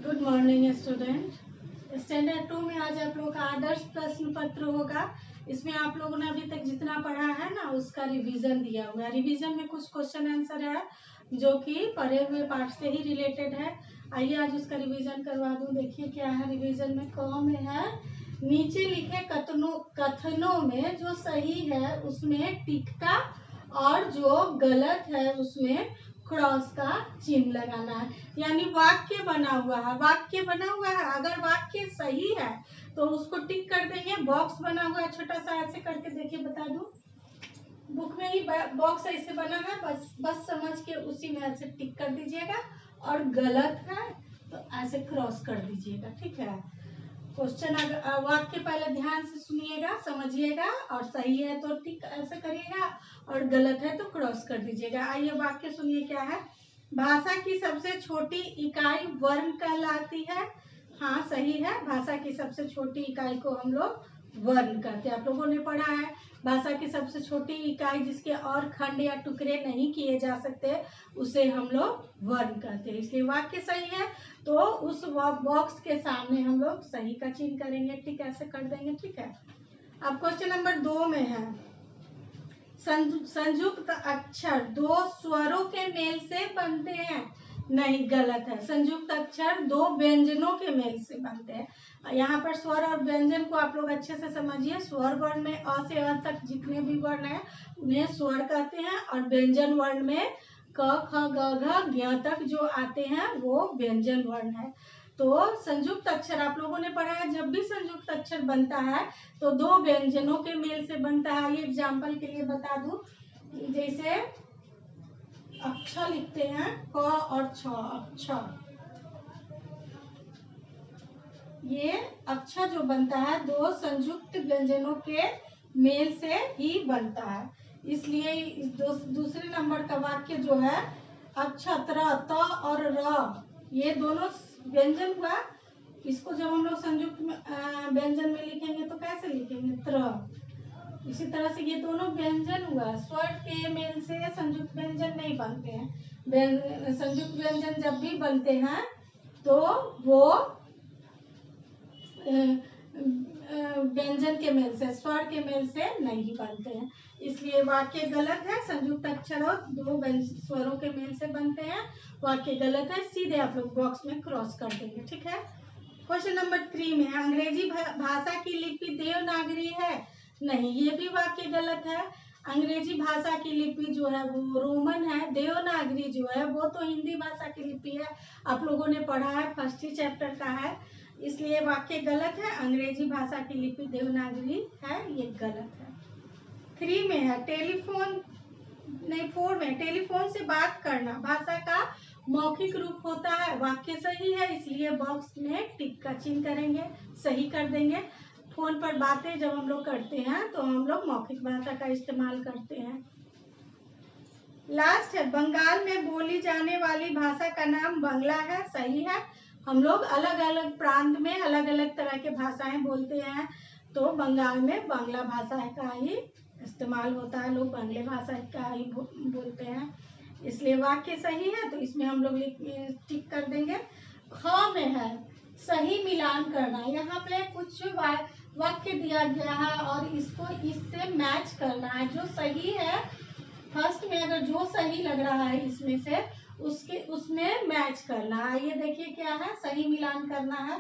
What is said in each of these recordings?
Good morning student. Standard 2 में आज आप लोगों का आदर्श प्रश्न पत्र होगा। इसमें आप लोगों ने अभी तक जितना पढ़ा है ना उसका रिवीजन दिया हुआ है। रिवीजन में कुछ क्वेश्चन आंसर है जो कि पढ़े हुए पाठ से ही रिलेटेड है। आइए आज उसका रिवीजन करवा दूं। देखिए क्या है रिवीजन में। क में है नीचे लिखे कथनों में जो सही है उसमें टिक का और जो गलत है उसमें क्रॉस का चिन्ह लगाना है। यानी वाक्य बना हुआ है, अगर वाक्य सही है तो उसको टिक कर देंगे। बॉक्स बना हुआ है छोटा सा, ऐसे करके देखिए बता दूं, बुक में ही बॉक्स ऐसे बना है, बस समझ के उसी में ऐसे टिक कर दीजिएगा। और गलत है तो ऐसे क्रॉस कर दीजिएगा, ठीक है। क्वेश्चन वाक्य पहले ध्यान से सुनिएगा, समझिएगा, और सही है तो टिक ऐसे करिएगा और गलत है तो क्रॉस कर दीजिएगा। आइए वाक्य सुनिए क्या है। भाषा की सबसे छोटी इकाई वर्ण कहलाती है। हाँ सही है, भाषा की सबसे छोटी इकाई को हम लोग वर्ण कहते हैं। आप लोगों ने पढ़ा है भाषा की सबसे छोटी इकाई जिसके और खंड या टुकड़े नहीं किए जा सकते उसे हम लोग वर्ण कहते हैं। इसलिए वाक्य सही है तो उस बॉक्स के सामने हम लोग सही का चिन्ह करेंगे, ठीक है, ऐसे कर देंगे, ठीक है। अब क्वेश्चन नंबर 2 में है संयुक्त अक्षर दो स्वरों के मेल से बनते हैं। नहीं, गलत है। संयुक्त अक्षर दो व्यंजनों के मेल से बनते हैं। यहाँ पर स्वर और व्यंजन को आप लोग अच्छे से समझिए। स्वर वर्ण में अ से अ तक जितने भी वर्ण हैं उन्हें स्वर कहते हैं, और व्यंजन वर्ण में क ख ग घ ज्ञ तक जो आते हैं वो व्यंजन वर्ण है। तो संयुक्त अक्षर आप लोगों ने पढ़ा है, जब भी संयुक्त अक्षर बनता है तो दो व्यंजनों के मेल से बनता है। ये एग्जाम्पल के लिए बता दूं, जैसे अक्षर लिखते हैं क और छ, अक्षर, ये अक्षर जो बनता है दो संयुक्त व्यंजनों के मेल से ही बनता है। इसलिए दूसरे नंबर का वाक्य जो है अक्षत्र त और र, ये दोनों व्यंजन हुआ। इसको जब हम लोग संयुक्त व्यंजन में लिखेंगे तो कैसे लिखेंगे, त्र। इसी तरह से ये दोनों व्यंजन हुआ। स्वर के मेल से संयुक्त व्यंजन नहीं बनते हैं। संयुक्त व्यंजन जब भी बनते हैं तो वो व्यंजन के मेल से, स्वर के मेल से नहीं बनते हैं। इसलिए वाक्य गलत है। संयुक्त अक्षर और दो स्वरों के मेल से बनते हैं, वाक्य गलत है। सीधे आप लोग बॉक्स में क्रॉस कर देंगे, ठीक है। क्वेश्चन नंबर 3 में अंग्रेजी भाषा की लिपि देवनागरी है। नहीं, ये भी वाक्य गलत है। अंग्रेजी भाषा की लिपि जो है वो रोमन है। देवनागरी जो है वो तो हिंदी भाषा की लिपि है, आप लोगों ने पढ़ा है, फर्स्ट ही चैप्टर का है। इसलिए वाक्य गलत है। अंग्रेजी भाषा की लिपि देवनागरी है, ये गलत है। 3 में है टेलीफोन, नहीं 4 में टेलीफोन से बात करना भाषा का मौखिक रूप होता है। वाक्य सही है, इसलिए बॉक्स में टिक का चिन्ह करेंगे, सही कर देंगे। फोन पर बातें जब हम लोग करते हैं तो हम लोग मौखिक भाषा का इस्तेमाल करते हैं। लास्ट है बंगाल में बोली जाने वाली भाषा का नाम बांग्ला है। सही है, हम लोग अलग अलग प्रांत में अलग अलग तरह के भाषाएं बोलते हैं, तो बंगाल में बांग्ला भाषा का ही इस्तेमाल होता है, लोग बांग्ला भाषा का ही बोलते हैं। इसलिए वाक्य सही है तो इसमें हम लोग टिक कर देंगे। ख में है सही मिलान करना। यहाँ पे कुछ वाक्य दिया गया है और इसको इससे मैच करना है। जो सही है फर्स्ट में अगर जो सही लग रहा है इसमें से उसमें मैच करना है। ये देखिए क्या है, सही मिलान करना है।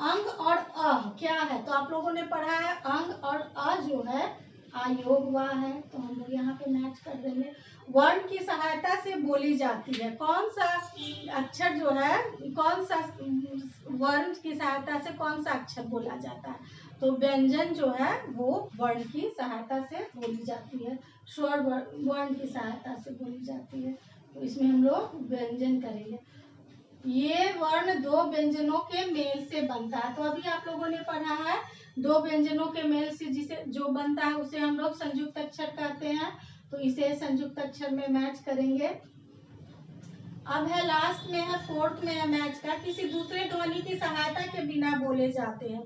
अंग और अ क्या है, तो आप लोगों ने पढ़ा है अंग और अ जो है आयोग हुआ है, तो हम लोग यहाँ पे मैच कर देंगे। वर्ण की सहायता से बोली जाती है। कौन सा अक्षर जो है, कौन सा वर्ण की सहायता से कौन सा अक्षर बोला जाता है, तो व्यंजन जो है वो वर्ण की सहायता से बोली जाती है, स्वर वर्ण की सहायता से बोली जाती है, तो इसमें हम लोग व्यंजन करेंगे। ये वर्ण दो व्यंजनों के मेल से बनता है। तो अभी आप लोगों ने पढ़ा है दो व्यंजनों के मेल से जिसे जो बनता है उसे हम लोग संयुक्त अक्षर कहते हैं, तो इसे संयुक्त अक्षर में मैच करेंगे। अब है लास्ट में है 4th में है मैच का, किसी दूसरे ध्वनि की सहायता के बिना बोले जाते हैं।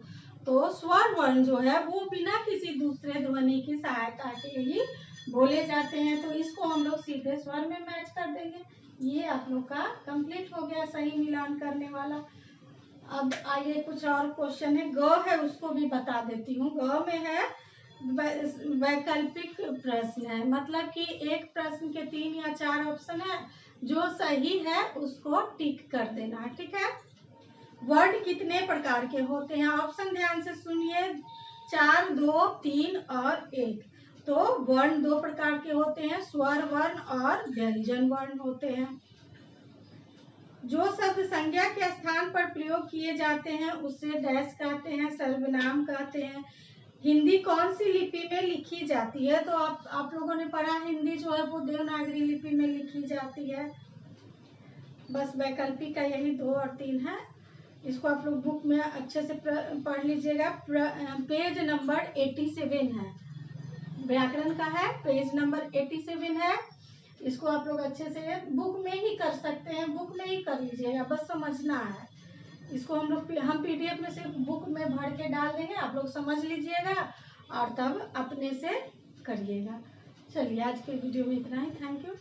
तो स्वर वर्ण जो है वो बिना किसी दूसरे ध्वनि की सहायता के ही बोले जाते हैं, तो इसको हम लोग सीधे स्वर में मैच कर देंगे। ये आप लोग का कंप्लीट हो गया सही मिलान करने वाला। अब आइए कुछ और क्वेश्चन है, ग है उसको भी बता देती हूँ। ग में है वैकल्पिक प्रश्न है, मतलब कि एक प्रश्न के 3 या 4 ऑप्शन है, जो सही है उसको टिक कर देना है, ठीक है। वर्ड कितने प्रकार के होते हैं, ऑप्शन ध्यान से सुनिए, 4, 2, 3 और 1। तो वर्ण 2 प्रकार के होते हैं, स्वर वर्ण और व्यंजन वर्ण होते हैं। जो शब्द संज्ञा के स्थान पर प्रयोग किए जाते हैं उसे डैश कहते हैं, सर्वनाम कहते हैं। हिंदी कौन सी लिपि में लिखी जाती है, तो आप लोगों ने पढ़ा, हिंदी जो है वो देवनागरी लिपि में लिखी जाती है। बस वैकल्पिक का यही 2 और 3 है, इसको आप लोग बुक में अच्छे से पढ़ लीजिएगा। पेज नंबर 87 है, व्याकरण का है, पेज नंबर 87 है। इसको आप लोग अच्छे से बुक में ही कर सकते हैं, बुक में ही कर लीजिएगा, बस समझना है। इसको हम पीडीएफ में से बुक में भर के डाल देंगे, आप लोग समझ लीजिएगा और तब अपने से करिएगा। चलिए आज के वीडियो में इतना ही, थैंक यू।